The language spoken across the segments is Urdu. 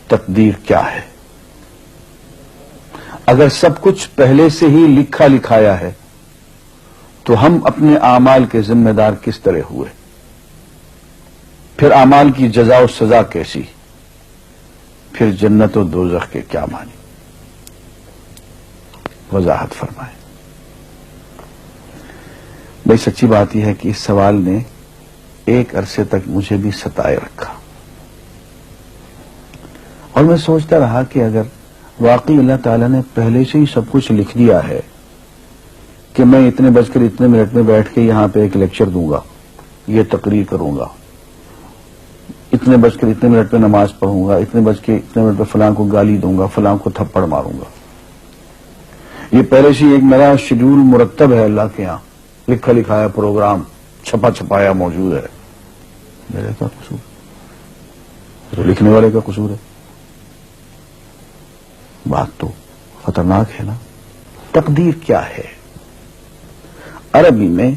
تقدیر کیا ہے؟ اگر سب کچھ پہلے سے ہی لکھا لکھایا ہے تو ہم اپنے اعمال کے ذمہ دار کس طرح ہوئے؟ پھر اعمال کی جزا و سزا کیسی؟ پھر جنت و دوزخ کے کیا معنی؟ وضاحت فرمائیں۔ بھئی سچی بات یہ ہے کہ اس سوال نے ایک عرصے تک مجھے بھی ستائے رکھا، اور میں سوچتا رہا کہ اگر واقعی اللہ تعالیٰ نے پہلے سے ہی سب کچھ لکھ دیا ہے کہ میں اتنے بج کر اتنے منٹ میں بیٹھ کے یہاں پہ ایک لیکچر دوں گا، یہ تقریر کروں گا، اتنے بج کر اتنے منٹ پہ نماز پڑھوں گا، اتنے بج کے اتنے منٹ پہ فلاں کو گالی دوں گا، فلاں کو تھپڑ ماروں گا، یہ پہلے سے ایک میرا شیڈول مرتب ہے اللہ کے ہاں، لکھا لکھایا پروگرام چھپا چھپایا موجود ہے، میرے کا قصور؟ تو لکھنے والے کا قصور ہے؟ بات تو خطرناک ہے نا۔ تقدیر کیا ہے؟ عربی میں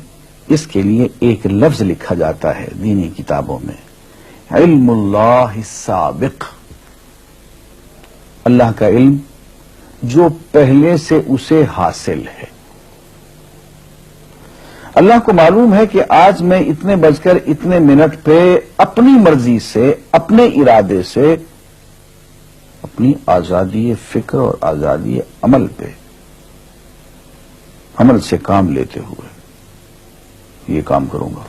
اس کے لیے ایک لفظ لکھا جاتا ہے دینی کتابوں میں، علم اللہ السابق، اللہ کا علم جو پہلے سے اسے حاصل ہے۔ اللہ کو معلوم ہے کہ آج میں اتنے بج کر اتنے منٹ پہ اپنی مرضی سے، اپنے ارادے سے، اپنی آزادی فکر اور آزادی عمل پہ، عمل سے کام لیتے ہوئے یہ کام کروں گا۔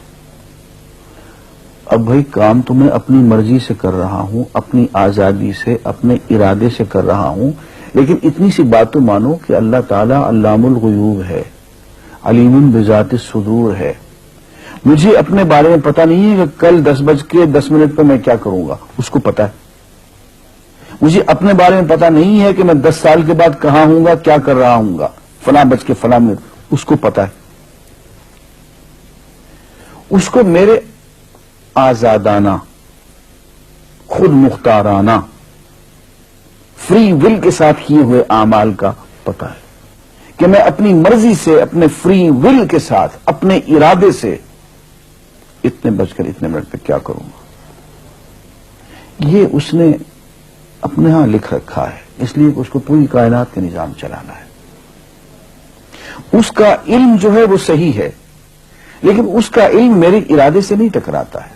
اب بھائی کام تو میں اپنی مرضی سے کر رہا ہوں، اپنی آزادی سے، اپنے ارادے سے کر رہا ہوں، لیکن اتنی سی بات تو مانو کہ اللہ تعالیٰ علام الغیوب ہے، علیم بذات الصدور ہے۔ مجھے اپنے بارے میں پتہ نہیں ہے کہ کل 10:10 پہ میں کیا کروں گا، اس کو پتا ہے۔ مجھے اپنے بارے میں پتہ نہیں ہے کہ میں 10 سال کے بعد کہاں ہوں گا، کیا کر رہا ہوں گا، فلاں بج کے فلاں منٹ، اس کو پتا ہے۔ اس کو میرے آزادانہ، خود مختارانہ، فری ول کے ساتھ کیے ہوئے اعمال کا پتہ ہے کہ میں اپنی مرضی سے، اپنے فری ول کے ساتھ، اپنے ارادے سے اتنے بج کر اتنے منٹ پہ کیا کروں گا۔ یہ اس نے اپنے ہاں لکھ رکھا ہے، اس لیے کہ اس کو پوری کائنات کا نظام چلانا ہے۔ اس کا علم جو ہے وہ صحیح ہے، لیکن اس کا علم میرے ارادے سے نہیں ٹکراتا ہے۔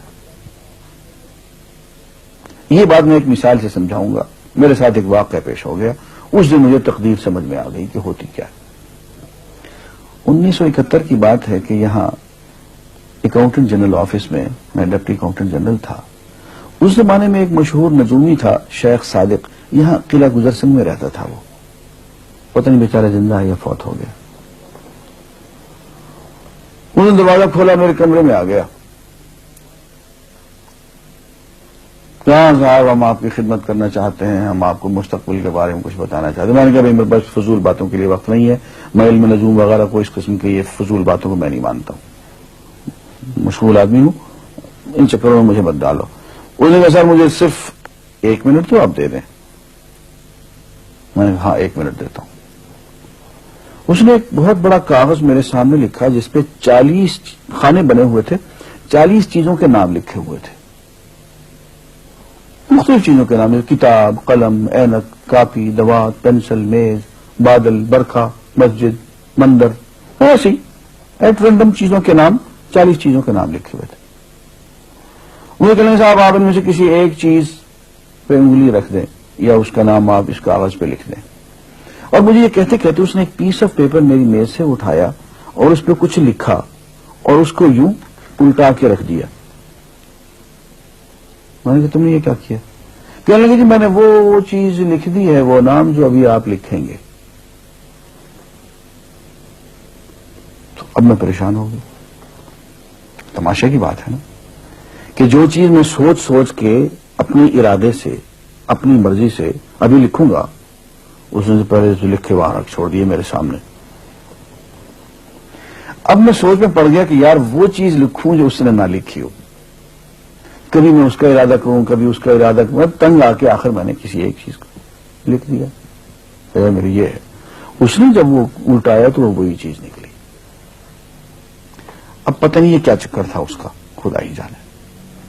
یہ بات میں ایک مثال سے سمجھاؤں گا۔ میرے ساتھ ایک واقعہ پیش ہو گیا، اس دن مجھے تقدیر سمجھ میں آ گئی کہ ہوتی کیا ہے۔ 1971 کی بات ہے کہ یہاں اکاؤنٹنٹ جنرل آفس میں ڈپٹی اکاؤنٹنٹ جنرل تھا۔ اس زمانے میں ایک مشہور نجومی تھا شیخ صادق، یہاں قلعہ گزر سنگھ میں رہتا تھا۔ وہ پتہ نہیں بیچارہ زندہ ہے یا فوت ہو گیا۔ انہوں نے دروازہ کھولا، میرے کمرے میں آ گیا۔ کہاں صاحب ہم آپ کی خدمت کرنا چاہتے ہیں، ہم آپ کو مستقبل کے بارے میں کچھ بتانا چاہتے ہیں۔ میں نے کہا میرے پاس فضول باتوں کے لیے وقت نہیں ہے، میں علم نجوم وغیرہ کو اس قسم کے یہ فضول باتوں کو میں نہیں مانتا ہوں، مشغول آدمی ہوں، ان چکروں میں مجھے مت ڈالو۔ انہوں نے کہا سر مجھے صرف 1 منٹ تو آپ دے دیں۔ میں نے کہا ہاں 1 منٹ دیتا ہوں۔ اس نے ایک بہت بڑا کاغذ میرے سامنے لکھا جس پہ 40 خانے بنے ہوئے تھے، 40 چیزوں کے نام لکھے ہوئے تھے، مختلف چیزوں کے نام، کتاب، قلم، اینک، کاپی، دوات، پینسل، میز، بادل، برکھا، مسجد، مندر، ایسی ایٹ رینڈم چیزوں کے نام، 40 چیزوں کے نام لکھے ہوئے تھے۔ مجھے کہنے صاحب آپ ان میں سے کسی ایک چیز پہ انگلی رکھ دیں یا اس کا نام آپ اس کاغذ پہ لکھ دیں۔ اور مجھے یہ کہتے کہتے اس نے ایک پیس آف پیپر میری میز سے اٹھایا اور اس پہ کچھ لکھا اور اس کو یوں الٹا کے رکھ دیا۔ میں نے کہا تم نے یہ کیا کیا؟ کہنے لگے جی میں نے وہ چیز لکھ دی ہے، وہ نام جو ابھی آپ لکھیں گے۔ تو اب میں پریشان ہو گیا۔ تماشا کی بات ہے نا کہ جو چیز میں سوچ سوچ کے اپنے ارادے سے، اپنی مرضی سے ابھی لکھوں گا، اس نے پہلے سے لکھ کے وہاں رکھ چھوڑ دیے میرے سامنے۔ اب میں سوچ میں پڑ گیا کہ یار وہ چیز لکھوں جو اس نے نہ لکھی ہو، کبھی میں اس کا ارادہ کروں، کبھی اس کا ارادہ کروں، تنگ آ کے آخر میں نے کسی ایک چیز کو لکھ دیا، میری یہ ہے۔ اس نے جب وہ الٹایا تو وہ وہی چیز نکلی۔ اب پتہ نہیں یہ کیا چکر تھا اس کا، خدا ہی جانے۔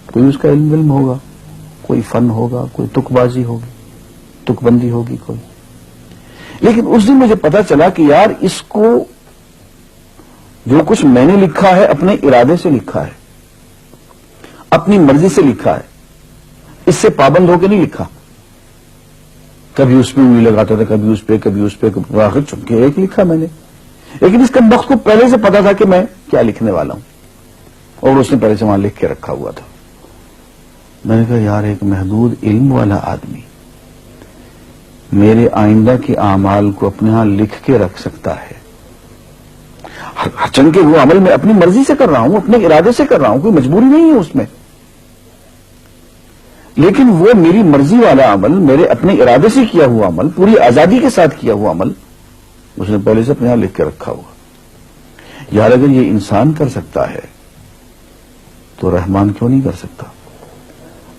کوئی اس کا علم ہوگا، کوئی فن ہوگا، کوئی تک بازی ہوگی، تک بندی ہوگی کوئی. لیکن اس دن مجھے پتا چلا کہ یار اس کو جو کچھ میں نے لکھا ہے اپنے ارادے سے لکھا ہے, اپنی مرضی سے لکھا ہے, اس سے پابند ہو کے نہیں لکھا. کبھی اس پہ انگلی لگاتا تھا, کبھی اس پہ, کبھی اس پہ, آخر چپ کے ایک لکھا میں نے. لیکن اس کمبخت کو پہلے سے پتا تھا کہ میں کیا لکھنے والا ہوں, اور اس نے پہلے سے وہاں لکھ کے رکھا ہوا تھا. میں نے کہا یار ایک محدود علم والا آدمی میرے آئندہ کے اعمال کو اپنے ہاں لکھ کے رکھ سکتا ہے. چونکہ وہ عمل میں اپنی مرضی سے کر رہا ہوں, اپنے ارادے سے کر رہا ہوں, کوئی مجبوری نہیں ہے اس میں. لیکن وہ میری مرضی والا عمل, میرے اپنے ارادے سے کیا ہوا عمل, پوری آزادی کے ساتھ کیا ہوا عمل, اس نے پہلے سے اپنے یہاں لکھ کے رکھا ہوا. یار اگر یہ انسان کر سکتا ہے تو رحمان کیوں نہیں کر سکتا؟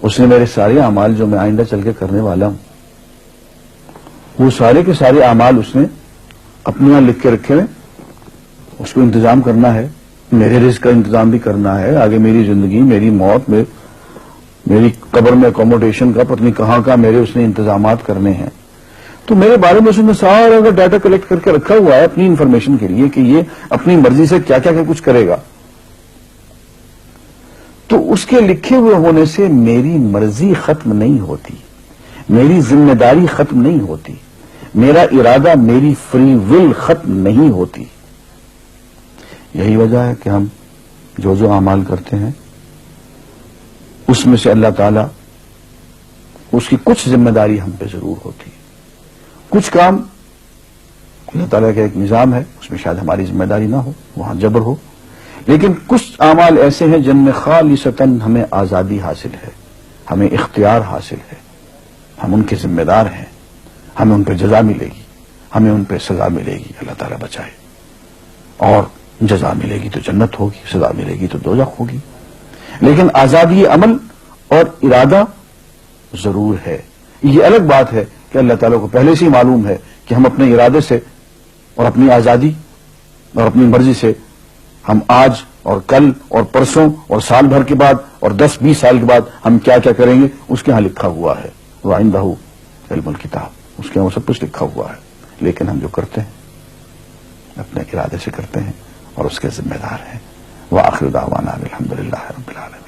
اس نے میرے سارے اعمال جو میں آئندہ چل کے کرنے والا ہوں, وہ سارے کے سارے اعمال اس نے اپنے یہاں لکھ کے رکھے ہوئے. اس کو انتظام کرنا ہے, میرے رزق کا انتظام بھی کرنا ہے, آگے میری زندگی, میری موت, میری قبر میں اکوموڈیشن کا پتہ نہیں کہاں کا میرے اس نے انتظامات کرنے ہیں. تو میرے بارے میں اس نے سارا کا ڈیٹا کلیکٹ کر کے رکھا ہوا ہے اپنی انفارمیشن کے لیے کہ یہ اپنی مرضی سے کیا کیا کچھ کرے گا. تو اس کے لکھے ہوئے ہونے سے میری مرضی ختم نہیں ہوتی, میری ذمہ داری ختم نہیں ہوتی, میرا ارادہ, میری فری ول ختم نہیں ہوتی. یہی وجہ ہے کہ ہم جو اعمال کرتے ہیں اس میں سے اللہ تعالیٰ اس کی کچھ ذمہ داری ہم پہ ضرور ہوتی ہے. کچھ کام اللہ تعالیٰ کا ایک نظام ہے, اس میں شاید ہماری ذمہ داری نہ ہو, وہاں جبر ہو. لیکن کچھ اعمال ایسے ہیں جن میں خالصتاً ہمیں آزادی حاصل ہے, ہمیں اختیار حاصل ہے, ہم ان کے ذمہ دار ہیں, ہمیں ان پہ جزا ملے گی, ہمیں ان پہ سزا ملے گی, اللہ تعالیٰ بچائے. اور جزا ملے گی تو جنت ہوگی, سزا ملے گی تو دوزخ ہوگی. لیکن آزادی عمل اور ارادہ ضرور ہے. یہ الگ بات ہے کہ اللہ تعالیٰ کو پہلے سے ہی معلوم ہے کہ ہم اپنے ارادے سے اور اپنی آزادی اور اپنی مرضی سے ہم آج اور کل اور پرسوں اور سال بھر کے بعد اور 10-20 سال کے بعد ہم کیا کیا کریں گے, اس کے ہاں لکھا ہوا ہے. وَعِندَهُ عِلْمُ الْكِتَابِ, اس کے ہاں وہ سب کچھ لکھا ہوا ہے. لیکن ہم جو کرتے ہیں اپنے ارادے سے کرتے ہیں اور اس کے ذمہ دار ہیں. وآخر دعوانا الحمدللہ رب العالمین.